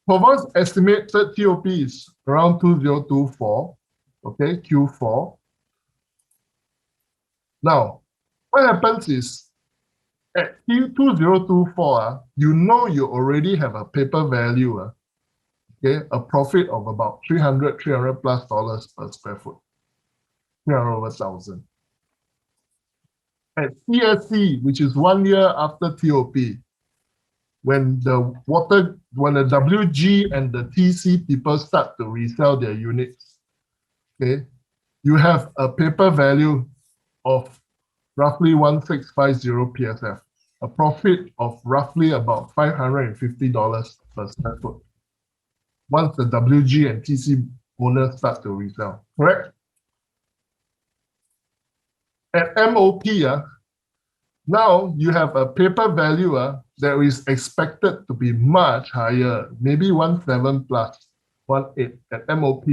Provence estimated TOP is around 2024, okay, Q4. Now, what happens is, at 2024, you already have a paper value, okay, a profit of about $300 plus per square foot, 300 over 1,000. At CSC, which is 1 year after TOP, when the WG and the TC people start to resell their units, okay, you have a paper value of roughly 1650 PSF, a profit of roughly about $550 per square foot, once the WG and TC owners start to resell, correct? At MOP, now you have a paper value that is expected to be much higher, maybe 17 plus, 18 at MOP.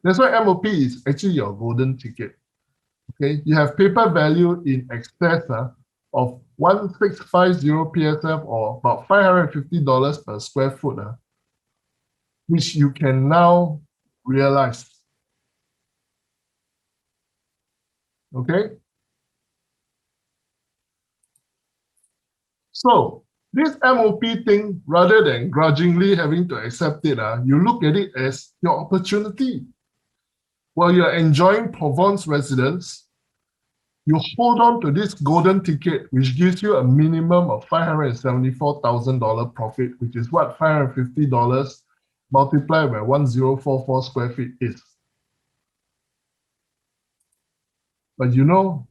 That's why MOP is actually your golden ticket. Okay, you have paper value in excess of 1650 PSF or about $550 per square foot, which you can now realize. Okay? So this MOP thing, rather than grudgingly having to accept it, you look at it as your opportunity. While you're enjoying Provence residence, you hold on to this golden ticket, which gives you a minimum of $574,000 profit, which is what $550 multiplied by 1044 square feet is. But you know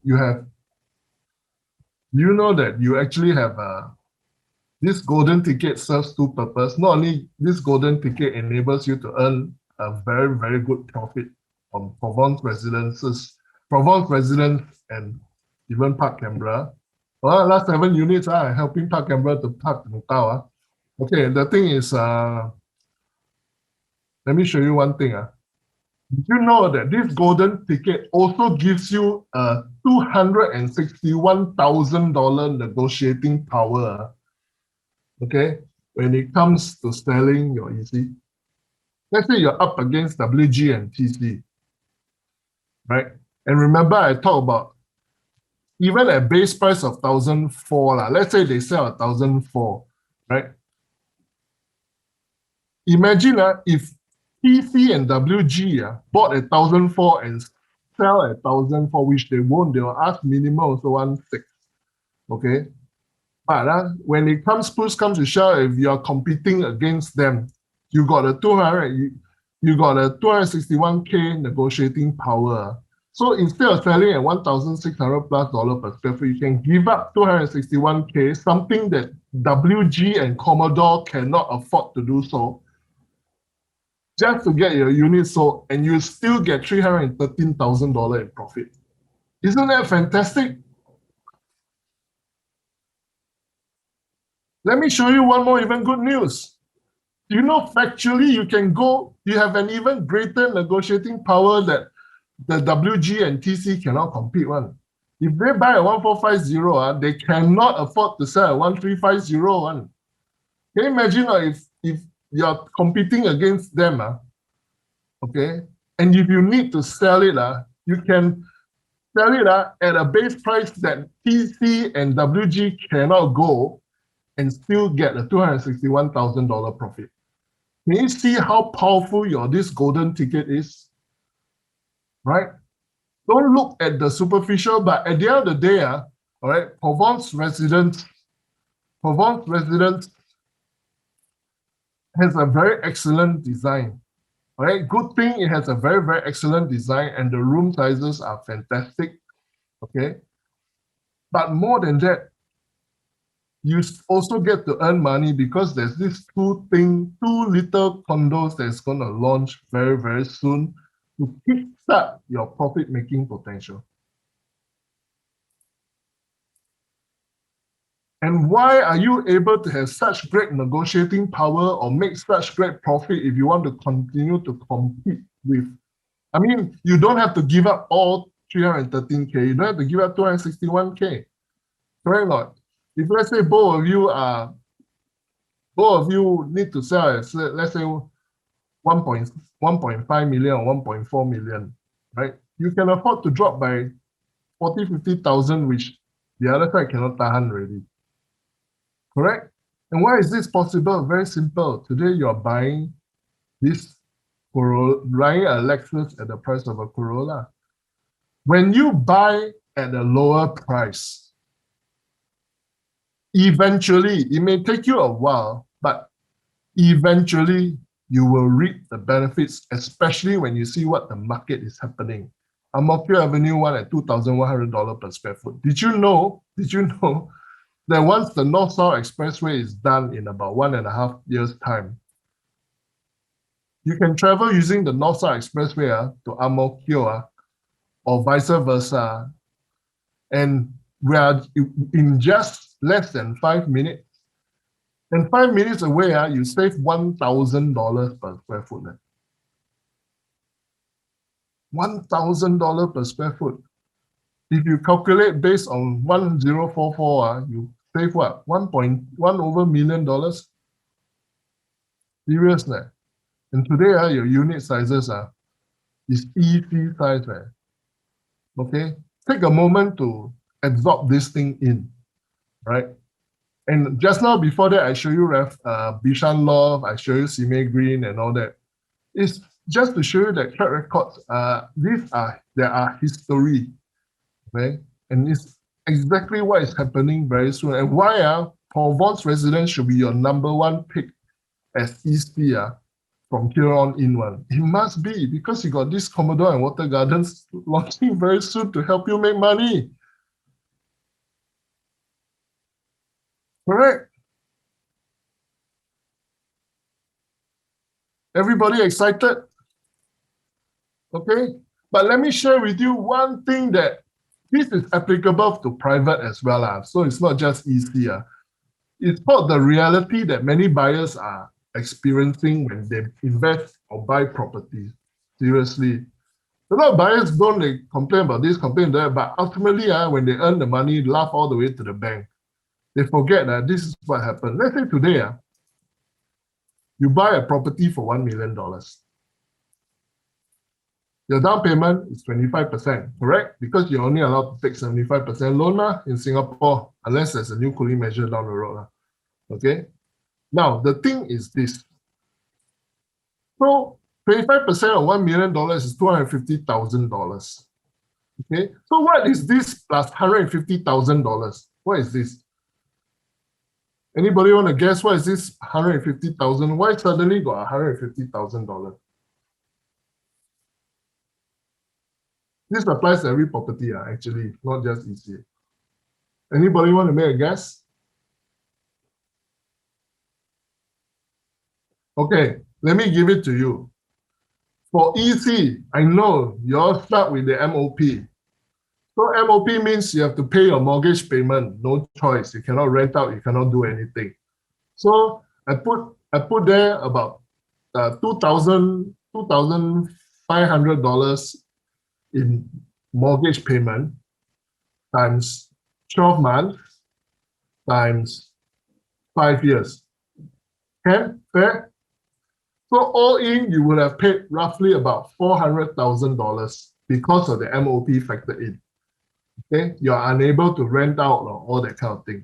that you actually have this golden ticket serves two purposes. Not only this golden ticket enables you to earn a very, very good profit on Provence residents and even Park Canberra. Well, last 7 units are helping Park Canberra to Park Macau. Okay, the thing is, let me show you one thing. Did you know that this golden ticket also gives you a $261,000 negotiating power? Okay, when it comes to selling your EC. Let's say you're up against WG and TC, right? And remember, I talked about even at base price of 1,004, let's say they sell 1,004, right? Imagine if TC and WG bought at 1,004 and sell at 1,004, which they won't, they'll ask minimum also 1,600, okay? But when it comes, push comes to shove, if you're competing against them, you got a 261K negotiating power. So instead of selling at $1,600 plus per square foot, you can give up 261K, something that WG and Commodore cannot afford to do so, just to get your unit sold, and you still get $313,000 in profit. Isn't that fantastic? Let me show you one more even good news. You know, factually, you have an even greater negotiating power that the WG and TC cannot compete one. If they buy at 1,450, they cannot afford to sell at 1,350. Can you imagine if you're competing against them, okay? And if you need to sell it, you can sell it at a base price that TC and WG cannot go and still get a $261,000 profit. Can you see how powerful this golden ticket is? Right? Don't look at the superficial, but at the end of the day, all right, Provence residents has a very excellent design. All right, good thing it has a very, very excellent design, and the room sizes are fantastic. Okay, but more than that, you also get to earn money because there's this two little condos that's going to launch very, very soon to kickstart your profit-making potential. And why are you able to have such great negotiating power or make such great profit if you want to continue to compete with? I mean, you don't have to give up all 313K. You don't have to give up 261K. Correct or not? If let's say both of you need to sell at, let's say 1.5 million or 1.4 million, right? You can afford to drop by 40, 50,000, which the other side cannot tahan already. Correct? And why is this possible? Very simple. Today you're buying this buying a Lexus at the price of a Corolla. When you buy at a lower price, eventually, it may take you a while, but eventually you will reap the benefits, especially when you see what the market is happening. Ang Mo Kio Avenue 1 at $2,100 per square foot. Did you know that once the North-South Expressway is done in about 1.5 years' time, you can travel using the North-South Expressway to Ang Mo Kio or vice versa, and we are in just less than 5 minutes. And 5 minutes away, you save $1,000 per square foot. $1,000 per square foot. if you calculate based on 1044, you save what? 1.1 over $1 million? Serious, né? And today, your unit sizes is EC size, right? Okay? Take a moment to absorb this thing in, right? And just now, before that, I show you Bishan Loft, I show you Simei Green and all that. It's just to show you that track records, there are history, right? And it's exactly what is happening very soon. And why Paul Vaughan's residence should be your number one pick as EC from here on in one. It must be, because you got this Commodore and Water Gardens launching very soon to help you make money. Correct? Everybody excited? Okay, but let me share with you one thing that this is applicable to private as well. So it's not just EC. It's called the reality that many buyers are experiencing when they invest or buy property. Seriously. A lot of buyers don't complain about this, complain that, but ultimately, when they earn the money, laugh all the way to the bank. They forget that this is what happened. Let's say today, you buy a property for $1 million. Your down payment is 25%, correct? Because you're only allowed to take 75% loan in Singapore, unless there's a new cooling measure down the road. Okay? Now, the thing is this. So, 25% of $1 million is $250,000. Okay? So, what is this plus $150,000? What is this? Anybody want to guess what is this $150,000? Why suddenly got $150,000? This applies to every property, actually, not just EC. Anybody want to make a guess? Okay, let me give it to you. For EC, I know you all start with the MOP. So MOP means you have to pay your mortgage payment, no choice. You cannot rent out, you cannot do anything. So I put there about $2,500 in mortgage payment times 12 months times 5 years. Okay, fair? So all in, you would have paid roughly about $400,000 because of the MOP factor in. Okay, you are unable to rent out or all that kind of thing.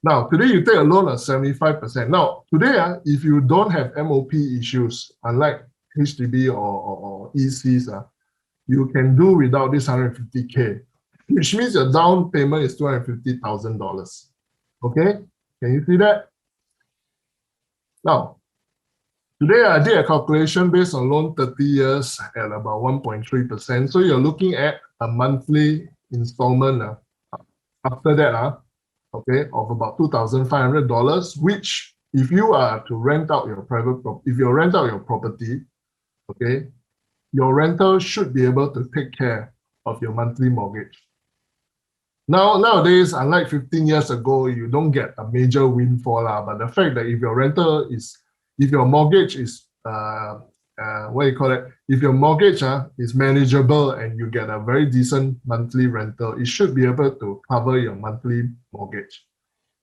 Now, today you take a loan of 75%. Now, today, if you don't have MOP issues, unlike HDB or ECs, you can do without this $150K, which means your down payment is $250,000. Okay, can you see that? Now, today I did a calculation based on loan 30 years at about 1.3%. So you're looking at a monthly installment after that, okay, of about $2,500, which if you are to rent out your if you rent out your property, okay, your rental should be able to take care of your monthly mortgage. Now, nowadays, unlike 15 years ago, you don't get a major windfall, but the fact that if your mortgage is, if your mortgage is manageable and you get a very decent monthly rental, it should be able to cover your monthly mortgage.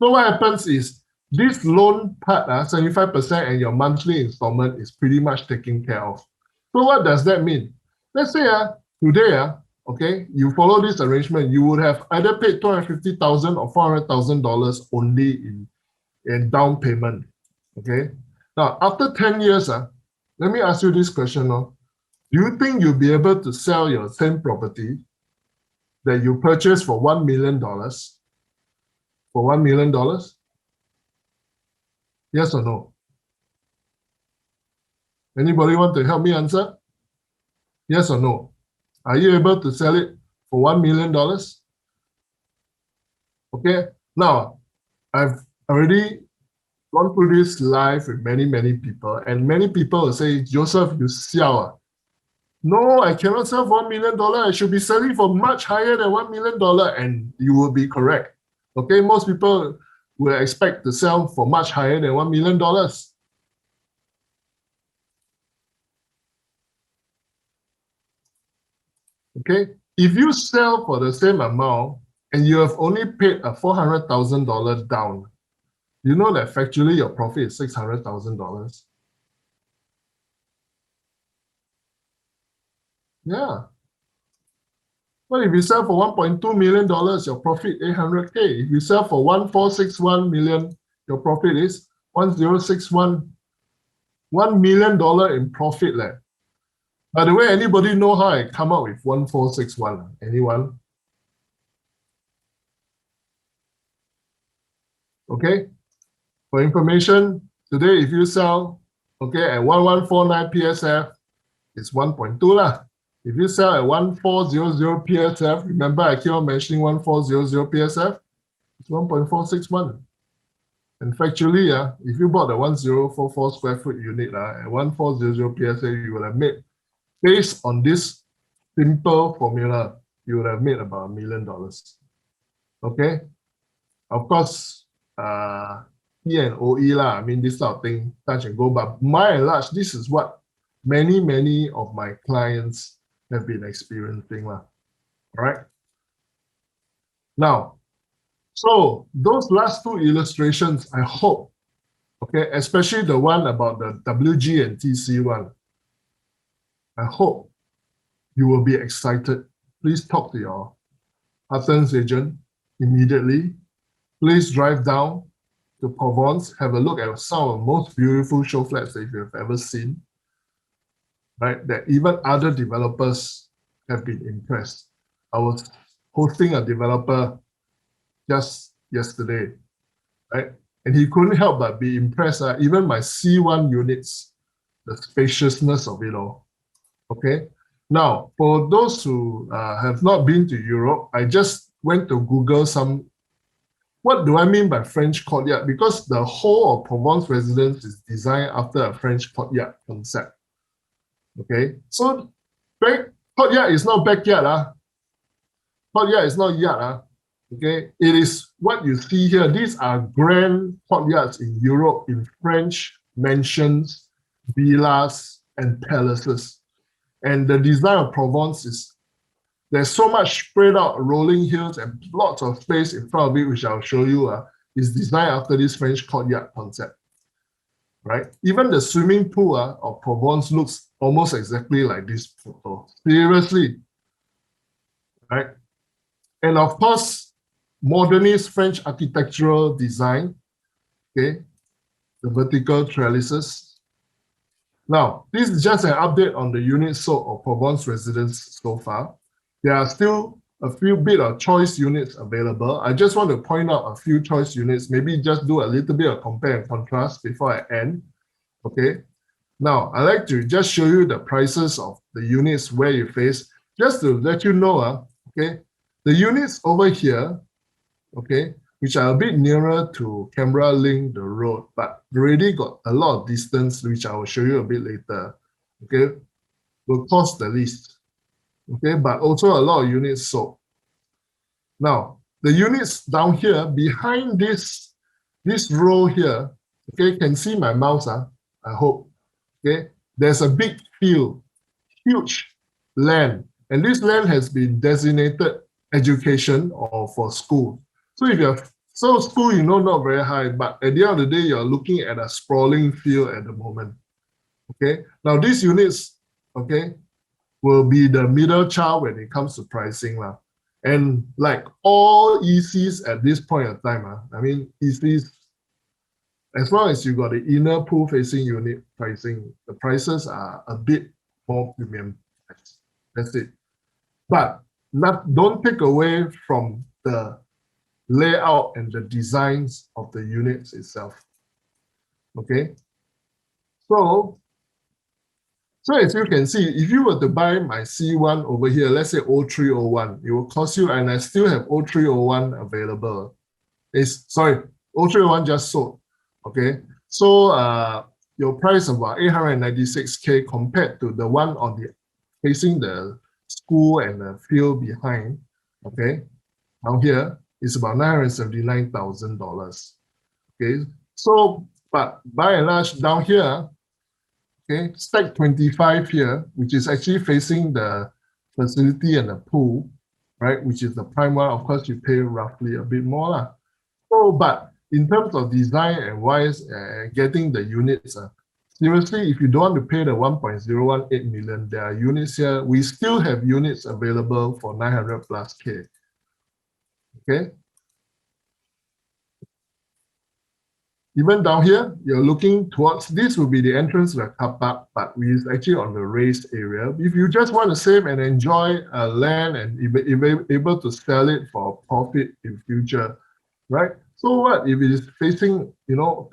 So what happens is this loan part, 75%, and your monthly installment is pretty much taken care of. So what does that mean? Let's say today, okay, you follow this arrangement, you would have either paid $250,000 or $400,000 only in down payment. Okay. Now, after 10 years, let me ask you this question. Do you think you'll be able to sell your same property that you purchased for $1 million for $1 million? Yes or no? Anybody want to help me answer? Yes or no? Are you able to sell it for $1 million? Okay. Now, I've already gone through this live with many people, and many people will say, Joseph, you siao. No, I cannot sell for $1 million. I should be selling for much higher than $1 million, and you will be correct. Okay, most people will expect to sell for much higher than $1 million. Okay, if you sell for the same amount and you have only paid a $400,000 down, you know that factually your profit is $600,000. Yeah. But if you sell for $1.2 million, your profit 800K. If you sell for 1.461 million, your profit is 1061. $1 million in profit. By the way, anybody know how I come up with 1461? Anyone? Okay. For information, today if you sell, okay, at 1149 PSF, it's 1.2 lah. If you sell at 1400 PSF, remember I keep on mentioning 1400 PSF, it's 1.461. And factually, if you bought the 1044 square foot unit at 1400 PSF, you would have made, based on this simple formula, you would have made about $1 million. Okay? Of course, E and OE lah, I mean, this sort of thing, touch and go, but by and large, this is what many of my clients have been experiencing lah. All right? Now, so those last two illustrations, I hope, okay, especially the one about the WG and TC one, I hope you will be excited. Please talk to your Hudson's agent immediately. Please drive down to Provence, have a look at some of the most beautiful show flats that you've ever seen, right? That even other developers have been impressed. I was hosting a developer just yesterday, right? And he couldn't help but be impressed. Even my C1 units, the spaciousness of it all. Okay. Now, for those who have not been to Europe, I just went to Google some. What do I mean by French courtyard? Because the whole of Provence residence is designed after a French courtyard concept. Okay. So, courtyard is not backyard. Courtyard is not yard. Okay, it is what you see here. These are grand courtyards in Europe, in French mansions, villas, and palaces. And the design of Provence is, there's so much spread out rolling hills and lots of space in front of it, which I'll show you, is designed after this French courtyard concept, right? Even the swimming pool of Provence looks almost exactly like this photo. Seriously, right? And of course, modernist French architectural design, okay, the vertical trellises. Now, this is just an update on the units sold of Provence residence so far. There are still a few bit of choice units available. I just want to point out a few choice units, maybe just do a little bit of compare and contrast before I end, okay? Now, I'd like to just show you the prices of the units where you face, just to let you know, okay, the units over here, okay, which are a bit nearer to Canberra Link, the road, but already got a lot of distance, which I will show you a bit later, okay, will cost the least, okay, but also a lot of units sold. Now, the units down here, behind this row here, okay, can see my mouse, I hope, okay, there's a big field, huge land, and this land has been designated education or for school. So if you're school, not very high, but at the end of the day, you're looking at a sprawling field at the moment. Okay. Now these units, okay, will be the middle child when it comes to pricing. And like all ECs at this point of time, I mean, ECs, as long as you got the inner pool facing unit pricing, the prices are a bit more premium. That's it. But don't take away from the layout and the designs of the units itself. Okay. So as you can see, if you were to buy my C1 over here, let's say 0301, it will cost you, and I still have 0301 available. 0301 just sold. Okay. So your price of about 896K compared to the one on the facing the school and the field behind. Okay. Down here is about $979,000. Okay, so but by and large down here, okay, stack 25 here, which is actually facing the facility and a pool, right, which is the prime one, of course, you pay roughly a bit more. Lah. So, but in terms of design and wise, getting the units, seriously, if you don't want to pay the 1.018 million, there are units here. We still have units available for 900 plus K. Okay. Even down here, you're looking towards, this will be the entrance to the car park, but it's actually on the raised area. If you just want to save and enjoy land and able to sell it for profit in future, right? So what if it is facing,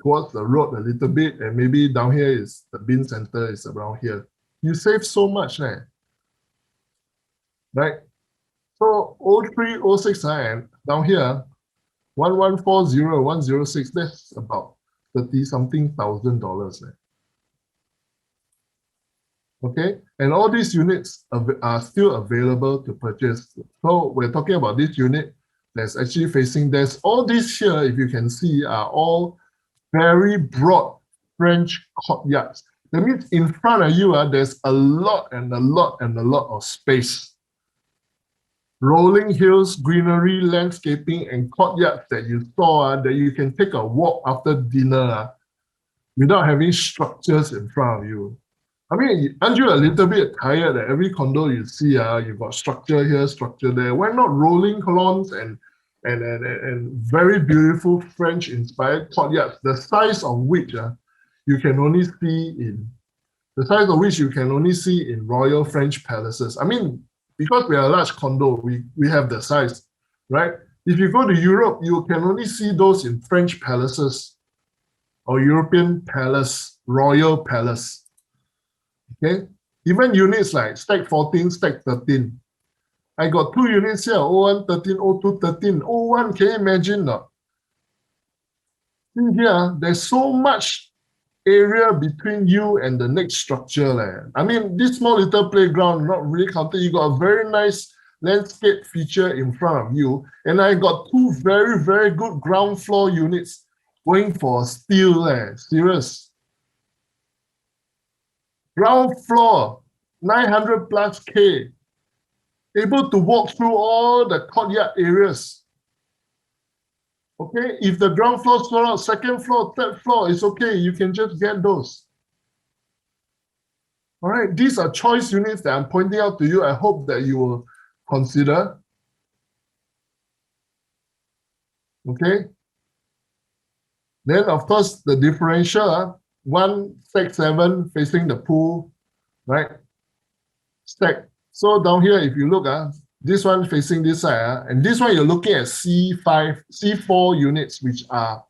towards the road a little bit, and maybe down here is the bin center is around here. You save so much, right? So 0306 and down here, 1140, 106, that's about 30-something thousand dollars. Okay, and all these units are still available to purchase. So we're talking about this unit that's actually facing, there's all these here, if you can see, are all very broad French courtyards. That means in front of you, there's a lot and a lot and a lot of space. Rolling hills, greenery, landscaping, and courtyards that you saw, that you can take a walk after dinner without having structures in front of you. I mean, aren't you a little bit tired that every condo you see, you've got structure here, structure there? Why not rolling lawns and very beautiful French-inspired courtyards, the size of which you can only see in royal French palaces. I mean, because we are a large condo, we have the size, right? If you go to Europe, you can only see those in French palaces or European palace, royal palace. Okay, even units like stack 14, stack 13. I got 2 units here, 01, 13, 02, 13. 01, can you imagine not? In here, there's so much area between you and the next structure. I mean, this small little playground, not really counted. You got a very nice landscape feature in front of you. And I got 2 very, very good ground floor units going for steel. Serious. Ground floor, 900 plus K. Able to walk through all the courtyard areas. Okay, if the ground floor sold out, second floor, third floor, it's okay. You can just get those. All right, these are choice units that I'm pointing out to you. I hope that you will consider. Okay. Then, of course, the differential, 1 stack 7 facing the pool, right? Stack. So down here, if you look, this one facing this side, and this one you're looking at C4 units, which are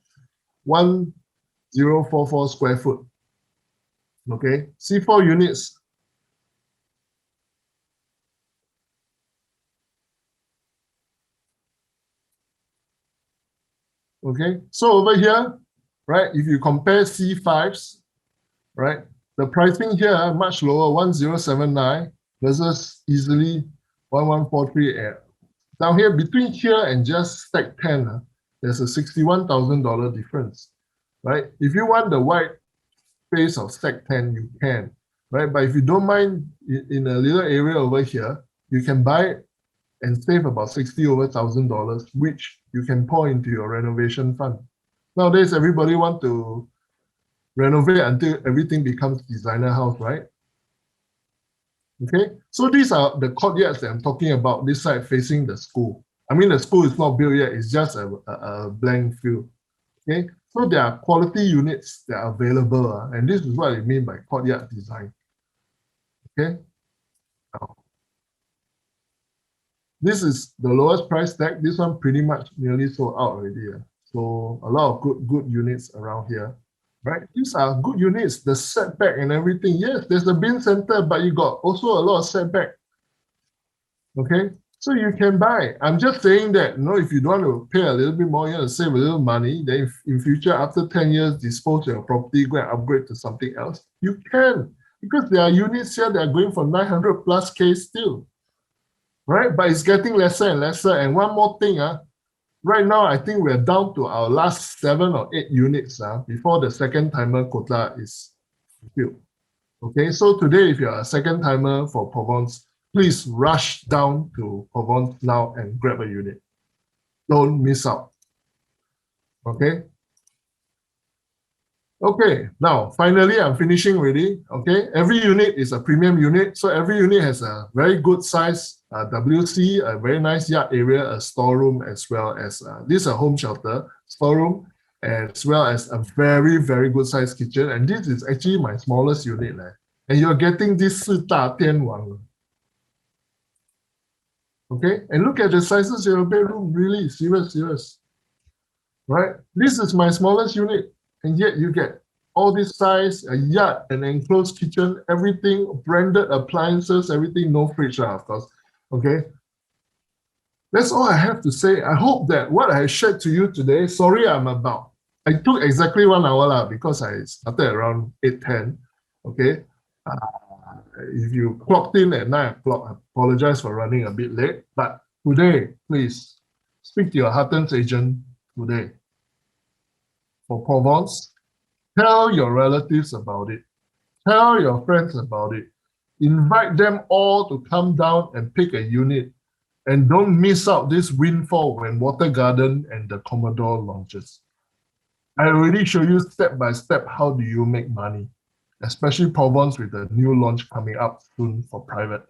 1044 square foot. Okay, C4 units. Okay, so over here, right, if you compare C5s, right, the pricing here much lower, 1079 versus easily 1143. Down here, between here and just stack 10, there's a $61,000 difference, right? If you want the white space of stack 10, you can, right? But if you don't mind in a little area over here, you can buy it and save about $60,000, which you can pour into your renovation fund. Nowadays, everybody want to renovate until everything becomes designer house, right? Okay, so these are the courtyards that I'm talking about, this side facing the school. I mean, the school is not built yet, it's just a blank field. Okay, so there are quality units that are available, and this is what I mean by courtyard design. Okay, now, this is the lowest price tag. This one pretty much nearly sold out already. So a lot of good units around here. Right, these are good units, the setback and everything. Yes, there's a bin center, but you got also a lot of setback. Okay, so you can buy. I'm just saying that, if you don't want to pay a little bit more, you want to save a little money, then in future, after 10 years, dispose your property, go and upgrade to something else, you can. Because there are units here that are going for 900 plus K still. Right, but it's getting lesser and lesser. And one more thing, right now, I think we're down to our last 7 or 8 units before the second timer quota is fulfilled. Okay, so today, if you're a second timer for Provence, please rush down to Provence now and grab a unit. Don't miss out. Okay. Okay, now finally I'm finishing already. Okay, every unit is a premium unit. So every unit has a very good size WC, a very nice yard area, a storeroom, as well as this is a home shelter, storeroom, as well as a very, very good size kitchen. And this is actually my smallest unit. And you're getting this 四大天王. Okay, and look at the sizes of your bedroom, really serious. Right? This is my smallest unit. And yet you get all this size, a yard, an enclosed kitchen, everything, branded appliances, everything, no fridge, of course. Okay. That's all I have to say. I hope that what I shared to you today, sorry I took exactly 1 hour because I started around 8:10. Okay. If you clocked in at 9 o'clock, I apologize for running a bit late. But today, please speak to your Hutton's agent today. For Provence, tell your relatives about it. Tell your friends about it. Invite them all to come down and pick a unit. And don't miss out this windfall when Water Garden and the Commodore launches. I already show you step by step how do you make money, especially Provence with the new launch coming up soon for private.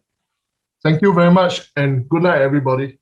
Thank you very much and good night, everybody.